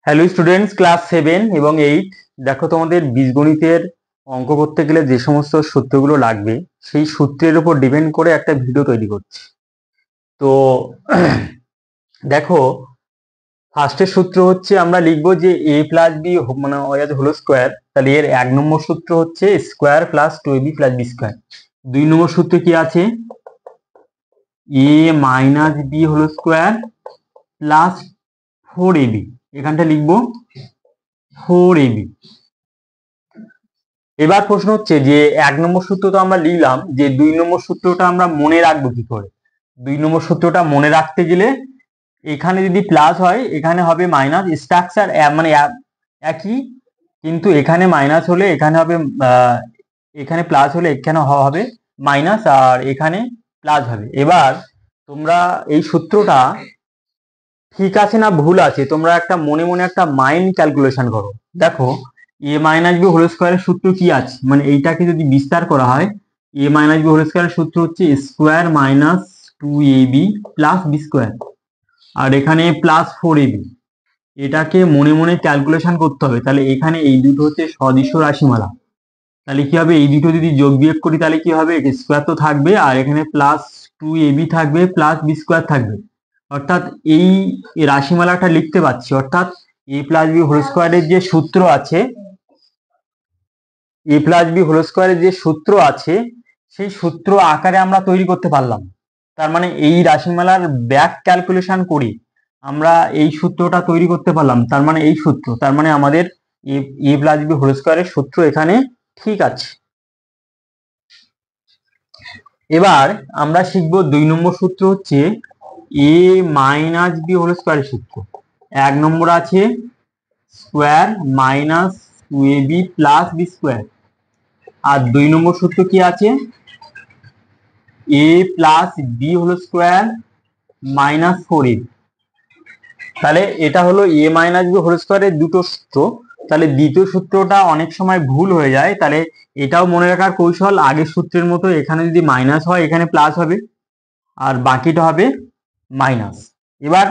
Hello students, class 7 এবং 8। দেখো, তোমাদের বীজগণিতের অঙ্ক করতে গেলে যে সমস্ত সূত্রগুলো লাগবে সেই সূত্রের উপর ডিপেন্ড করে একটা ভিডিও তৈরি করছি। তো দেখো, ফার্স্টের সূত্র হচ্ছে আমরা লিখবো যে a প্লাস বি মানে হোল স্কোয়ার। তাহলে এর 1 নম্বর সূত্র হচ্ছে square plus 2ab plus B square. 2 নম্বর সূত্রে কি আছে? a minus B whole square plus 4ab। এখানটা লিখবো 4ab। এবার প্রশ্ন হচ্ছে যে 1 নম্বর সূত্র তো আমরা লিখলাম, যে 2 নম্বর সূত্রটা আমরা মনে রাখবো কি করে? 2 নম্বর সূত্রটা মনে রাখতে গেলে এখানে যদি প্লাস হয় এখানে হবে মাইনাস। স্ট্রাকচার মানে একই, কিন্তু এখানে মাইনাস হলে এখানে হবে এখানে প্লাস হলে এখানে হবে মাইনাস, আর এখানে প্লাস হবে। এবার তোমরা এই সূত্রটা ঠিক আছে না ভুল আছে তোমরা একটা মনে মনে একটা মাইন্ড ক্যালকুলেশন করো। দেখো, এ মাইনাস বি হোল স্কোয়ারের সূত্র কি আছে, মানে এইটাকে যদি বিস্তার করা হয়, এ মাইনাস বি হোল স্কোয়ারের সূত্র হচ্ছে square minus 2ab plus B square, আর এখানে প্লাস 4ab। এটাকে মনে মনে ক্যালকুলেশন করতে হবে। তাহলে এখানে এই দুটো হচ্ছে সদিশ রাশিমালা। তাহলে কি হবে, এই দুটো যদি যোগ বিয়োগ করি তাহলে কি হবে, স্কোয়ার তো থাকবে আর এখানে প্লাস 2ab থাকবে প্লাস বি স্কোয়ার থাকবে। অর্থাৎ এই রাশিমালাটা লিখতে পাচ্ছি, অর্থাৎ এ প্লাস বি হোল স্কোয়ারের যে সূত্র আছে, এ প্লাস বি হোল স্কোয়ারের যে সূত্র আছে সেই সূত্র আকারে আমরা তৈরি করতে পারলাম। তার মানে এই রাশিমালার ব্যাক ক্যালকুলেশন করি আমরা এই সূত্রটা তৈরি করতে পারলাম। তার মানে এই সূত্র, তার মানে আমাদের এ প্লাস বি হোল স্কোয়ারের সূত্র এখানে ঠিক আছে। এবার আমরা শিখবো 2 নম্বর সূত্র হচ্ছে এ মাইনাস বি হোল স্কোয়ারের সূত্র। 1 নম্বর আছে square minus 2ab plus B square, আর 2 নম্বর সূত্র কি আছে, A plus B whole square minus 4ab। তাহলে এটা হলো এ মাইনাস বি হোল স্কোয়ারের দুটো সূত্র। তাহলে দ্বিতীয় সূত্রটা অনেক সময় ভুল হয়ে যায়, তাহলে এটাও মনে রাখার কৌশল, আগের সূত্রের মতো এখানে যদি মাইনাস হয় এখানে প্লাস হবে আর বাকিটা হবে মাইনাস। এবার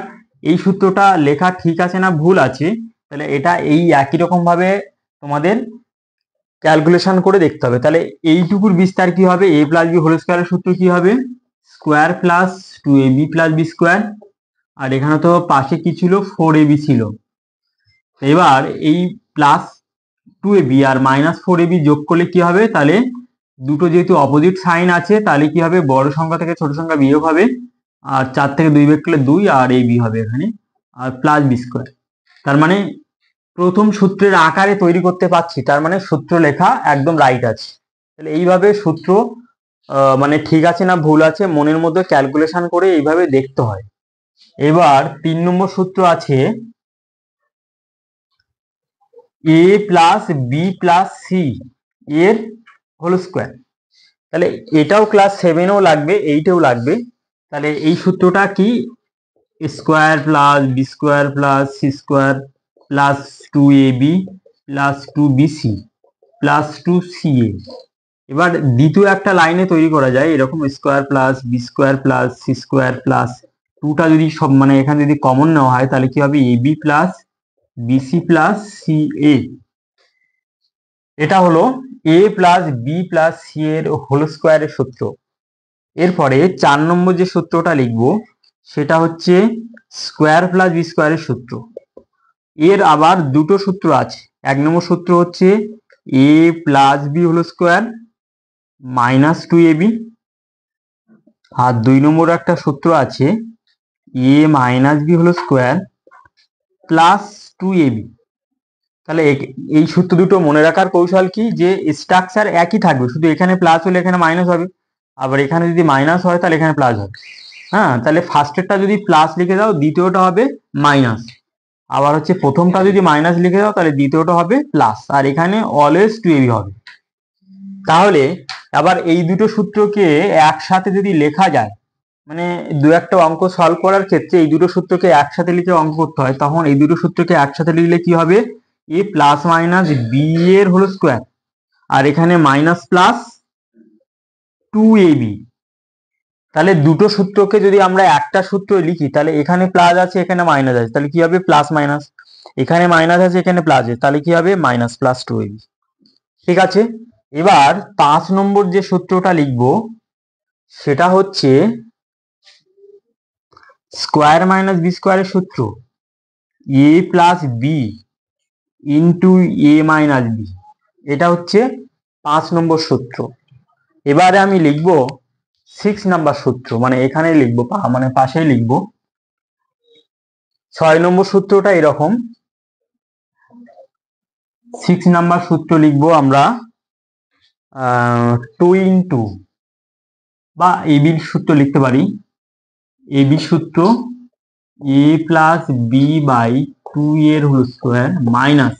এই সূত্রটা লেখা ঠিক আছে না ভুল আছে, তাহলে এটা এই একই রকম ভাবে তোমাদের ক্যালকুলেশন করে দেখতে হবে। তাহলে এইটুকুর বিস্তার কি হবে, এ প্লাস বি হোল স্কোয়ারের সূত্র কি হবে, square plus 2ab plus B square, আর এখানে তো পাশে কি ছিল, 4ab ছিল। এবার এই প্লাস 2ab আর মাইনাস 4ab যোগ করলে কি হবে, তাহলে দুটো যেহেতু অপোজিট সাইন আছে তাহলে কি হবে, বড় সংখ্যা থেকে ছোট সংখ্যা বিয়োগ হবে, আর 4 থেকে 2 বিয়োগ করলে 2 আর ab হবে এখানে, আর প্লাস বি স্কোয়ার। তার মানে প্রথম সূত্রের আকারে তৈরি করতে পারছি, তার মানে সূত্র লেখা একদম রাইট আছে। তাহলে এইভাবে সূত্র মানে ঠিক আছে না ভুল আছে মনের মধ্যে ক্যালকুলেশন করে এইভাবে দেখতে হয়। এবার 3 নম্বর সূত্র আছে A plus B plus c এর হোল স্কোয়ার। তাহলে এটাও ক্লাস 7-এও লাগবে, 8-এও লাগবে। তাহলে এই সূত্রটা কি, square plus B square plus C square plus 2ab plus 2bc plus 2ca। এবার দ্বিতীয় একটা লাইনে তৈরি করা যায় এরকম, square plus B square plus C square plus 2টা যদি সব মানে এখানে যদি কমন নেওয়া হয় তাহলে কি হবে, ab plus bc plus ca. এটা হলো a plus B plus c এর হোল স্কোয়ারের সূত্র। এরপরে 4 নম্বর যে সূত্রটা লিখবো সেটা হচ্ছে স্কোয়ার প্লাস বি স্কোয়ারের সূত্র। এর আবার দুটো সূত্র আছে। 1 নম্বর সূত্র হচ্ছে A plus B whole square minus 2ab, আর 2 নম্বর একটা সূত্র আছে A minus B whole square plus 2ab। তাহলে এই সূত্র দুটো মনে রাখার কৌশল কি, যে স্ট্রাকচার একই থাকবে, শুধু এখানে প্লাস হলে এখানে মাইনাস হবে, আবার এখানে যদি মাইনাস হয় তাহলে এখানে প্লাস হবে। হ্যাঁ, তাহলে ফার্স্টেরটা যদি প্লাস লিখে দাও দ্বিতীয়টা হবে মাইনাস, আবার হচ্ছে প্রথমটা যদি মাইনাস লিখে দাও তাহলে দ্বিতীয়টা হবে প্লাস, আর এখানে অলওয়েজ 2ab হবে। তাহলে আবার এই দুটো সূত্রকে একসাথে যদি লেখা যায়, মানে দু একটা অঙ্ক সলভ করার ক্ষেত্রে এই দুটো সূত্রকে একসাথে লিখে অঙ্ক করতে হয়, তখন এই দুটো সূত্রকে একসাথে লিখলে কি হবে, এ প্লাস মাইনাস বি এর হোল স্কোয়ার, আর এখানে মাইনাস প্লাস 2ab। তাহলে দুটো সূত্রকে যদি আমরা একটা সূত্র লিখি তাহলে এখানে প্লাস আছে এখানে মাইনাস আছে, তাহলে কি হবে, প্লাস মাইনাস। এখানে মাইনাস আছে, এখানে প্লাস আছে, তাহলে কি হবে minus plus two A B. ঠিক আছে, এবার 5 নম্বর যে সূত্রটা লিখবো সেটা হচ্ছে স্কোয়ার মাইনাস বি স্কোয়ারের সূত্র, এ plus B into A minus B, এটা হচ্ছে 5 নম্বর সূত্র। এবারে আমি লিখবো 6 নাম্বার সূত্র, মানে এখানে লিখবো মানে পাশেই লিখবো। 6 নম্বর সূত্রটা এরকম, 6 নাম্বার সূত্র লিখবো আমরা 2 ইন্টু, বা এবির সূত্র লিখতে পারি, এবি সূত্র এ প্লাস বি বাই 2 এর whole square minus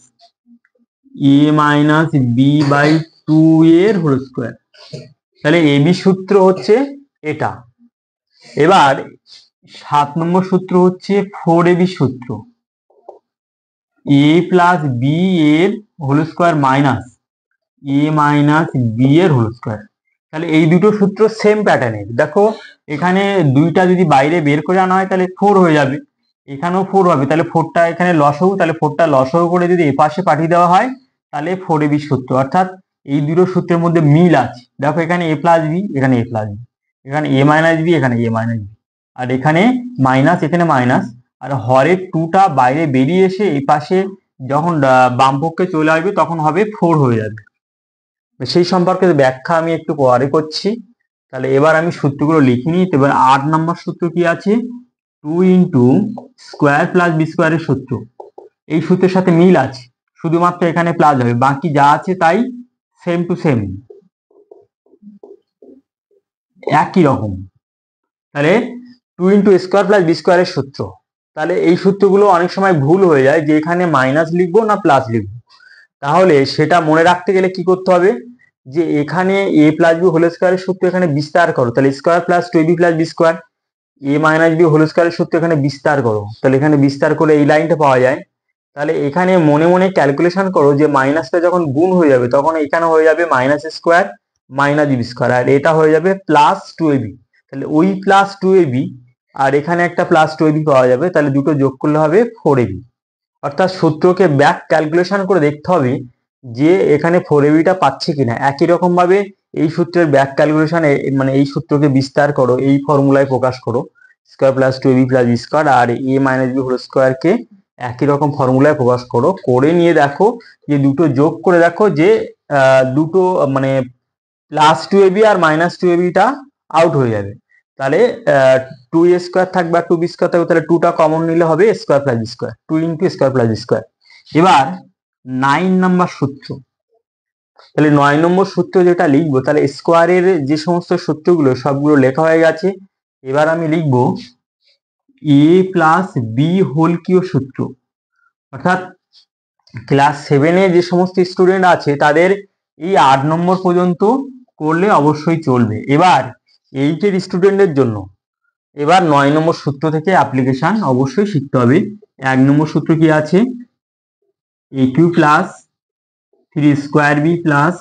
a minus b by 2 এর হোল স্কোয়ার। তাহলে এবি সূত্র হচ্ছে এটা। এবার 7 নম্বর সূত্র হচ্ছে 4ab সূত্র, এ প্লাস বি এর whole square minus a minus b এর হোল স্কোয়ার। তাহলে এই দুটো সূত্র সেম প্যাটার্নের। দেখো এখানে দুইটা যদি বাইরে বের করে আনা হয় তাহলে 4 হয়ে যাবে, এখানেও 4 হবে, তাহলে 4টা এখানে লসাগু, তাহলে 4টা লসাগু করে যদি এপাশে পাঠিয়ে দেওয়া হয় তাহলে 4ab সূত্র, অর্থাৎ এই দুটো সূত্রের মধ্যে মিল আছে। দেখো এখানে এ প্লাস বি, এখানে এ প্লাস বি, এখানে এ মাইনাস বি, এখানে এ মাইনাস বি, আর এখানে মাইনাস, এখানে মাইনাস, আর হরের 2টা বাইরে বেরিয়ে এসে এই পাশে যখন বাম পক্ষে চলে আসবে তখন হবে 4 হয়ে যাবে। সেই সম্পর্কে ব্যাখ্যা আমি একটু পরে করছি। তাহলে এবার আমি সূত্রগুলো লিখে নিই। এবার 8 নম্বর সূত্র কি আছে, 2 ইন্টু স্কোয়ার প্লাস বি স্কোয়ারের সূত্র, এই সূত্রের সাথে মিল আছে, শুধুমাত্র এখানে প্লাস হবে, বাকি যা আছে তাই সেম টু সেম, একই রকম। তাহলে 2 ইন্টু স্কোয়ার প্লাস বি স্কোয়ারের সূত্র, তাহলে এই সূত্রগুলো অনেক সময় ভুল হয়ে যায় যে এখানে মাইনাস লিখবো না প্লাস লিখবো। তাহলে সেটা মনে রাখতে গেলে কি করতে হবে, যে এখানে এ প্লাস বি হোল স্কোয়ারের সূত্র এখানে বিস্তার করো, তাহলে square plus 2ab plus B square, A minus B whole স্কোয়ারের সূত্র এখানে বিস্তার করো, তাহলে এখানে বিস্তার করে এই লাইনটা পাওয়া যায়। তাহলে এখানে মনে মনে ক্যালকুলেশন করো যে মাইনাসটা যখন গুণ হয়ে যাবে তখন এখানে হয়ে যাবে minus square minus B square, আর এটা হয়ে যাবে প্লাস 2ab। তাহলে ওই প্লাস 2ab আর এখানে একটা প্লাস 2ab পাওয়া যাবে, তাহলে দুটো যোগ করলে হবে 4ab। অর্থাৎ সূত্রকে ব্যাক ক্যালকুলেশন করে দেখতে হবে যে এখানে 4abটা পাচ্ছে কিনা। একই রকম ভাবে এই সূত্রের ব্যাক ক্যালকুলেশন, মানে এই সূত্রকে বিস্তার করো, এই ফর্মুলায় প্রকাশ করো, square plus 2ab plus B square, আর এ মাইনাস বি হোল স্কোয়ারকে একই রকম ফর্মুলায় প্রকাশ করো, করে নিয়ে দেখো যে দুটো যোগ করে দেখো যে দুটো মানে প্লাস 2ab আর মাইনাস 2abটা আউট হয়ে যাবে। তাহলে 2a স্কোয়ার থাকবে আর 2b স্কোয়ার থাকবে, তাহলে 2টা কমন নিলে হবে square plus B square, 2 into square plus B square. এবার 9 নাম্বার সূত্র, তাহলে 9 নম্বর সূত্র যেটা লিখবো, তাহলে স্কোয়ারের যে সমস্ত সূত্রগুলো সবগুলো লেখা হয়ে গেছে। এবার আমি লিখবো এ প্লাস বি হোল কিউব সূত্র, অর্থাৎ ক্লাস 7-এ যে সমস্ত স্টুডেন্ট আছে তাদের এই 8 নম্বর পর্যন্ত করলে অবশ্যই চলবে। এবার 8-এর স্টুডেন্টদের জন্য এবার 9 নম্বর সূত্র থেকে অ্যাপ্লিকেশন অবশ্যই শিখতে হবে। 1 নম্বর সূত্র কি আছে, A cube plus 3 square B plus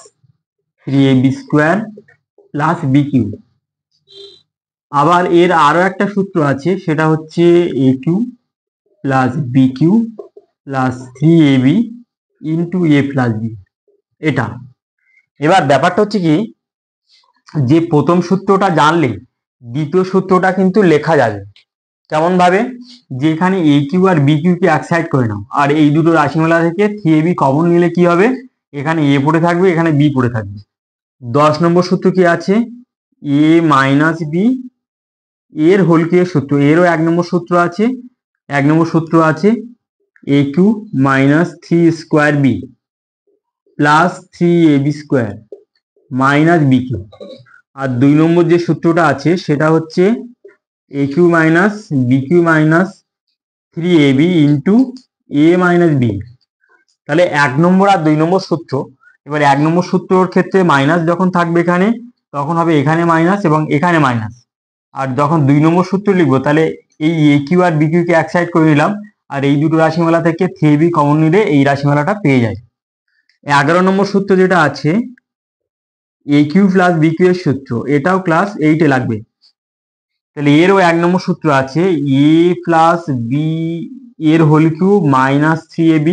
3ab square plus B cube. আবার এর আরো একটা সূত্র আছে, সেটা হচ্ছে A cube plus B cube plus 3ab into A plus B, এটা। এবার ব্যাপারটা হচ্ছে কি, যে প্রথম সূত্রটা জানলে দ্বিতীয় সূত্রটা কিন্তু লেখা যাবে। কেমন ভাবে, যে এখানে এ কিউ আর বি কিউ কে এক সাইড করে নাও, আর এই দুটো রাশিমালা থেকে 3ab কমন নিলে কি হবে, এখানে এ পড়ে থাকবে, এখানে বি পড়ে থাকবে। 10 নম্বর সূত্র কি আছে, এ মাইনাস বি এর হোল কিউবের সূত্র, এরও 1 নম্বর সূত্র আছে। 1 নম্বর সূত্র আছে A cube minus 3 square B plus 3ab square minus B cube. আর 2 নম্বর যে সূত্রটা আছে সেটা হচ্ছে A cube minus B cube minus 3ab into A minus B. তাহলে 1 নম্বর আর 2 নম্বর সূত্র, এবার 1 নম্বর সূত্রর ক্ষেত্রে মাইনাস যখন থাকবে এখানে তখন হবে এখানে মাইনাস এবং এখানে মাইনাস। আর যখন 2 নম্বর সূত্র লিখবো তাহলে এই এ কিউ আর বি কিউ কে এক সাইড করে নিলাম, আর এই দুটো রাশিমালা থেকে 3ab কমন নিলে এই রাশিমালাটা পেয়ে যায়। 11 নম্বর সূত্র যেটা আছে A cube plus B cube এর সূত্র, এটাও ক্লাস 8-এ লাগবে। তাহলে এরও 1 নম্বর সূত্র আছে এ প্লাস বি এর whole cube minus 3ab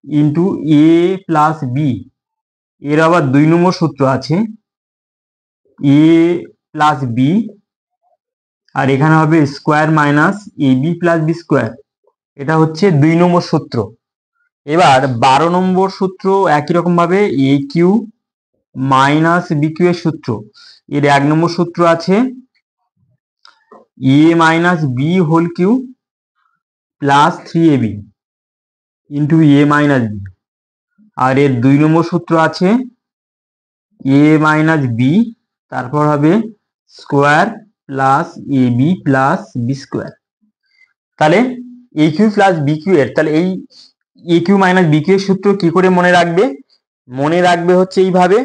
into এ প্লাস বি। এর আবার 2 নম্বর সূত্র আছে এ প্লাস বি, আর এখানে হবে square minus A B plus B square. এটা হচ্ছে 2 নম্বর সূত্র। এবার 12 নম্বর সূত্র একই রকম ভাবে A cube minus B cube এর সূত্র। এর 1 নম্বর সূত্র আছে A minus B whole cube plus 3ab into A minus B. আর এর 2 নম্বর সূত্র আছে এ মাইনাস বি, তারপর হবে square plus A B plus B square. তাহলে A cube plus B cube এর, তাহলে এই এ কিউ মাইনাস বি কিউ এর সূত্র কি করে মনে রাখবে? মনে রাখবে হচ্ছে এইভাবে,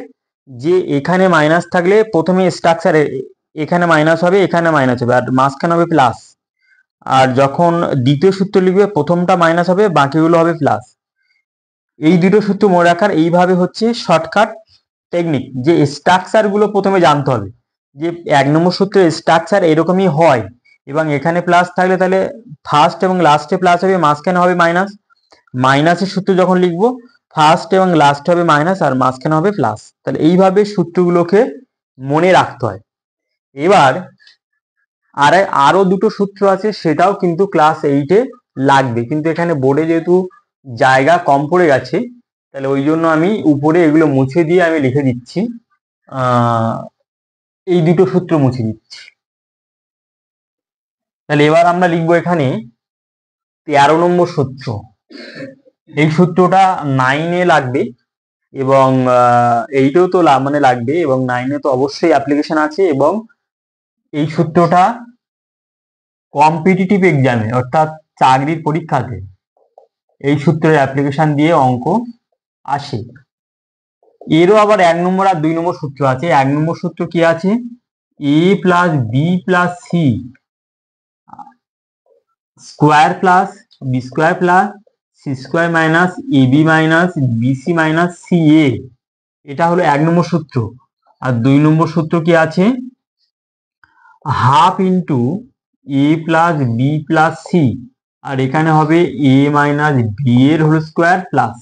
যে এখানে মাইনাস থাকলে প্রথমে স্ট্রাকচার এখানে মাইনাস হবে, এখানে মাইনাস হবে, আর মাঝখানে হবে প্লাস। আর যখন দ্বিতীয় সূত্র লিখবে প্রথমটা মাইনাস হবে, বাকিগুলো হবে প্লাস। এই দুটো সূত্র মনে রাখার এইভাবে হচ্ছে শর্টকাট টেকনিক, যে স্ট্রাকচার গুলো প্রথমে জানতে হবে, যে 1 নম্বর সূত্রের স্ট্রাকচার এরকমই হয়, এবং এখানে প্লাস থাকলে তাহলে ফার্স্ট এবং লাস্টে প্লাস হবে, মাঝখানে হবে মাইনাস। মাইনাসের সূত্র যখন লিখবো ফার্স্ট এবং লাস্ট হবে মাইনাস, আর মাঝখানে হবে প্লাস। তাহলে এইভাবে সূত্রগুলোকে মনে রাখতে হয়। এবার আরো দুটো সূত্র আছে, সেটাও কিন্তু ক্লাস 8-এ লাগবে, কিন্তু এখানে বোর্ডে যেহেতু জায়গা কম পড়ে গেছে, তাহলে ওই জন্য আমি উপরে এগুলো মুছে দিয়ে আমি লিখে দিচ্ছি, এই দুটো সূত্র মুছে দিচ্ছি। তাহলে এবার আমরা লিখবো এখানে 13 নম্বর সূত্র। এই সূত্রটা 9-এ লাগবে, এবং 8-এও তো মানে লাগবে, এবং 9-এ তো অবশ্যই অ্যাপ্লিকেশন আছে। এবং এই সূত্রটা কম্পিটিটিভ এক্সামে অর্থাৎ চাকরির পরীক্ষাতে এই সূত্রের অ্যাপ্লিকেশন দিয়ে অঙ্ক আসে। এরও আবার 1 নম্বর আর 2 নম্বর সূত্র আছে। 1 নম্বর সূত্র কি আছে? A plus B plus C square plus B square plus C square minus A B minus BC minus C A. এটা হলো 1 নম্বর সূত্র। আর 2 নম্বর সূত্র কি আছে? হাফ ইন্টু এ প্লাস বি প্লাস সি, আর এখানে হবে এ মাইনাস বি এর whole square plus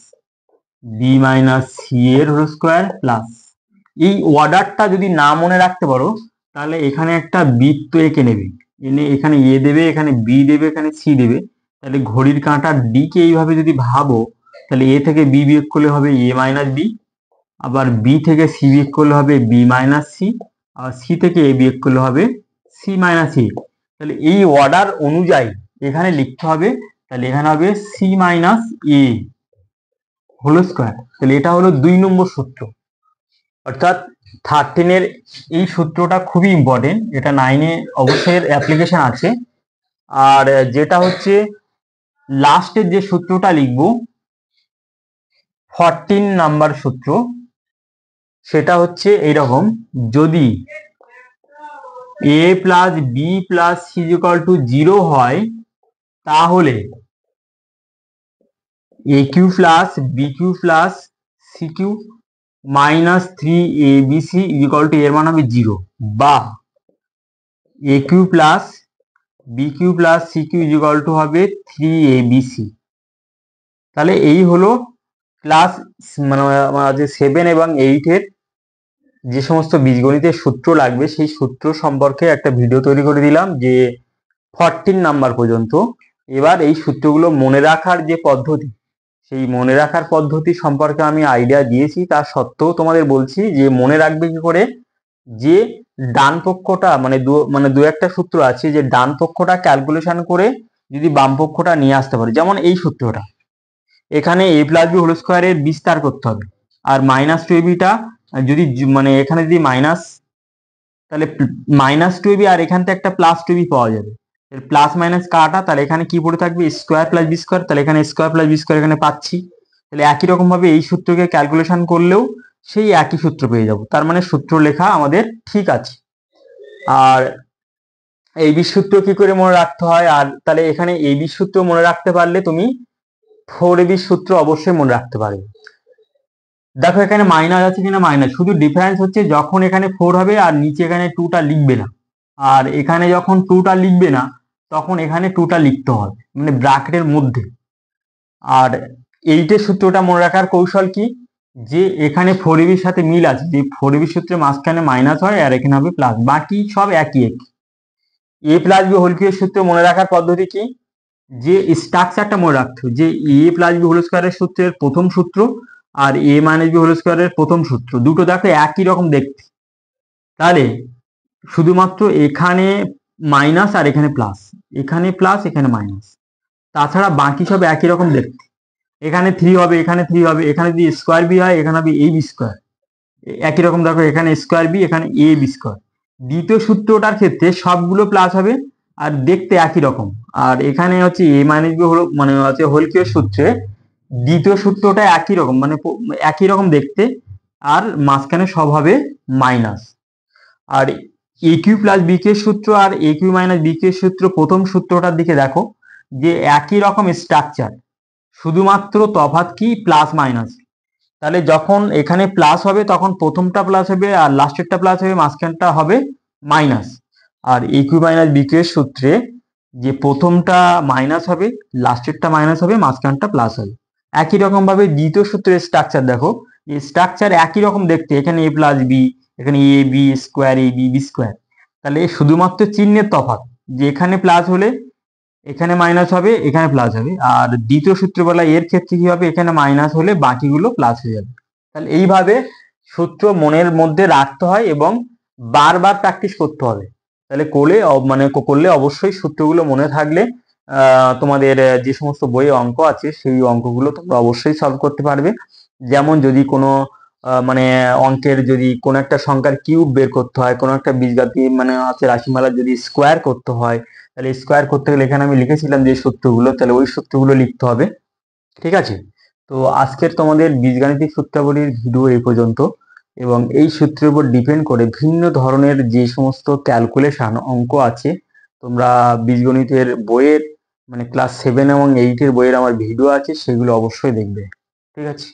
b minus c এর হোল স্কোয়ার প্লাস। এই অর্ডারটা যদি না মনে রাখতে পারো, তাহলে এখানে একটা বৃত্ত এঁকে নেবে, এনে এখানে এ দেবে, এখানে বি দেবে, এখানে সি দেবে। তাহলে ঘড়ির কাঁটার দিকে এইভাবে যদি ভাবো, তাহলে এ থেকে বি বিয়োগ করলে হবে এ মাইনাস বি, আবার বি থেকে সি বিয়োগ করলে হবে বি মাইনাস সি, আর সি থেকে এ বিয়োগ করলে হবে সি মাইনাস এ। তাহলে এই অর্ডার অনুযায়ী এখানে লিখতে হবে। তাহলে এখানে হবে সি মাইনাস এ হোল স্কোয়ার। তাহলে এটা হলো 2 নম্বর সূত্র। অর্থাৎ 13-এর এই সূত্রটা খুবই ইম্পর্টেন্ট, এটা 9-এ অবশ্যই অ্যাপ্লিকেশন আছে। আর যেটা হচ্ছে লাস্টের যে সূত্রটা লিখবো 14 নাম্বার সূত্র, সেটা হচ্ছে এইরকম, যদি A plus B plus C equal to 0 হয়, তাহলে A cube plus B cube plus C cube minus 3abc equal to, এর মান হবে 0, বা A cube plus B cube plus C cube equal to হবে 3abc। তাহলে এই হলো ক্লাস মানে আমাদের 7 এবং 8-এর যে সমস্ত বীজগণিতের সূত্র লাগবে, সেই সূত্র সম্পর্কে একটা ভিডিও তৈরি করে দিলাম, যে 14 নাম্বার পর্যন্ত। এবার এই সূত্রগুলো মনে রাখার যে পদ্ধতি, সেই মনে রাখার পদ্ধতি সম্পর্কে আমি আইডিয়া দিয়েছি। তা সত্ত্বেও তোমাদের বলছি যে মনে রাখবে কি করে, যে ডান পক্ষটা মানে দু একটা সূত্র আছে, যে ডান পক্ষটা ক্যালকুলেশন করে যদি বাম পক্ষটা নিয়ে আসতে পারে। যেমন এই সূত্রটা, এখানে এ প্লাস বি হোল স্কোয়ারের বিস্তার করতে হবে, আর মাইনাস টু এবিটা যদি মানে এখানে যদি মাইনাস, তাহলে মাইনাস টু এবি, আর এখান থেকে একটা প্লাস টু এবি পাওয়া যাবে। প্লাস মাইনাস কাটা, তাহলে এখানে কি পড়ে থাকবে? Square plus B square. তাহলে এখানে স্কোয়ার প্লাস বি স্কোয়ার এখানে পাচ্ছি। তাহলে একই রকম ভাবে এই সূত্রকে ক্যালকুলেশন করলেও সেই একই সূত্র পেয়ে যাব। তার মানে সূত্র লেখা আমাদের ঠিক আছে। আর এই বি সূত্র কি করে মনে রাখতে হয়? আর তাহলে এখানে এই বি সূত্র মনে রাখতে পারলে তুমি 4ab সূত্র অবশ্যই মনে রাখতে পারবে। দেখো এখানে মাইনাস আছে কিনা, মাইনাস, শুধু ডিফারেন্স হচ্ছে যখন এখানে 4 হবে আর নিচে এখানে 2টা লিখবে না, আর এখানে যখন 2টা লিখবে না তখন এখানে 2টা লিখতে হবে, মানে ব্র্যাকেটের মধ্যে। আর 8-এর সূত্রটা মনে রাখার কৌশল কি, যে এখানে 4ab এর সাথে মিল আছে, যে 4ab সূত্রে মাঝখানে মাইনাস হয় আর এখানে হবে প্লাস, বাকি সব একই একই। a প্লাস বি হোল কিউবের সূত্র মনে রাখার পদ্ধতি কি, যে স্ট্রাকচারটা মনে রাখতে হবে, যে a প্লাস বি হোল স্কোয়ারের সূত্রের প্রথম সূত্র আর a মাইনাস বি হোল স্কোয়ারের প্রথম সূত্র দুটো দেখো একই রকম দেখতে। তাহলে শুধুমাত্র এখানে মাইনাস আর এখানে প্লাস, এখানে প্লাস এখানে মাইনাস, তাছাড়া বাকি সব একই রকম দেখতে। এখানে 3 হবে, এখানে 3 হবে, এখানে যদি স্কোয়ার বি হয় এখানে হবে ab স্কোয়ার, একই রকম দেখো এখানে স্কোয়ার বি এখানে ab স্কোয়ার। দ্বিতীয় সূত্রটার ক্ষেত্রে সবগুলো প্লাস হবে আর দেখতে একই রকম। আর এখানে হচ্ছে a মাইনাস বি হলো মানে হচ্ছে হোল কিউবের সূত্রে দ্বিতীয় সূত্রটা একই রকম, মানে একই রকম দেখতে, আর মাঝখানে সব হবে মাইনাস। আর এ কিউ প্লাস বি কিউ সূত্র আর এ কিউ মাইনাস বি কিউ সূত্র প্রথম সূত্রটার দিকে দেখো, যে একই রকম স্ট্রাকচার, শুধুমাত্র তফাৎ কি প্লাস মাইনাস। তাহলে যখন এখানে প্লাস হবে তখন প্রথমটা প্লাস হবে আর লাস্টেরটা প্লাস হবে, মাঝখানটা হবে মাইনাস। আর এ কিউ মাইনাস বি কিউ এর সূত্রে যে প্রথমটা মাইনাস হবে, লাস্টেরটা মাইনাস হবে, মাঝখানটা প্লাস হবে। একই রকম ভাবে দ্বিতীয় সূত্রের স্ট্রাকচার দেখো, এই স্ট্রাকচার একই রকম দেখতে, এখানে এ প্লাস বি, এখানে A B square, A B B square. তাহলে শুধুমাত্র চিহ্নের তফাৎ, যে এখানে প্লাস হলে এখানে মাইনাস হবে, এখানে প্লাস হবে। আর দ্বিতীয় সূত্র বলা এর ক্ষেত্রে কি হবে, এখানে মাইনাস হলে বাকিগুলো প্লাস হয়ে যাবে। তাহলে এইভাবে সূত্র মনের মধ্যে রাখতে হয় এবং বারবার প্র্যাকটিস করতে হবে। তাহলে করলে অবশ্যই সূত্রগুলো মনে থাকলে তোমাদের যে সমস্ত বইয়ে অঙ্ক আছে সেই অঙ্কগুলো তোমরা অবশ্যই সলভ করতে পারবে। যেমন যদি কোনো মানে অঙ্কের যদি কোনো একটা সংখ্যার কিউব বের করতে হয়, কোনো একটা বীজগাতি মানে আছে রাশিমালার যদি স্কোয়ার করতে হয়, তাহলে স্কোয়ার করতে গেলে এখানে আমি লিখেছিলাম যে সূত্রগুলো, তাহলে ওই সূত্রগুলো লিখতে হবে। ঠিক আছে, তো আজকের তোমাদের বীজগাণিতিক সূত্রাবলীর ভিডিও এই পর্যন্ত। এবং এই সূত্রের উপর ডিপেন্ড করে ভিন্ন ধরনের যে সমস্ত ক্যালকুলেশন অঙ্ক আছে, তোমরা বীজগণিতের বইয়ের মানে ক্লাস 7 এবং 8-এর বইয়ের আমার ভিডিও আছে, সেগুলো অবশ্যই দেখবে। ঠিক আছে।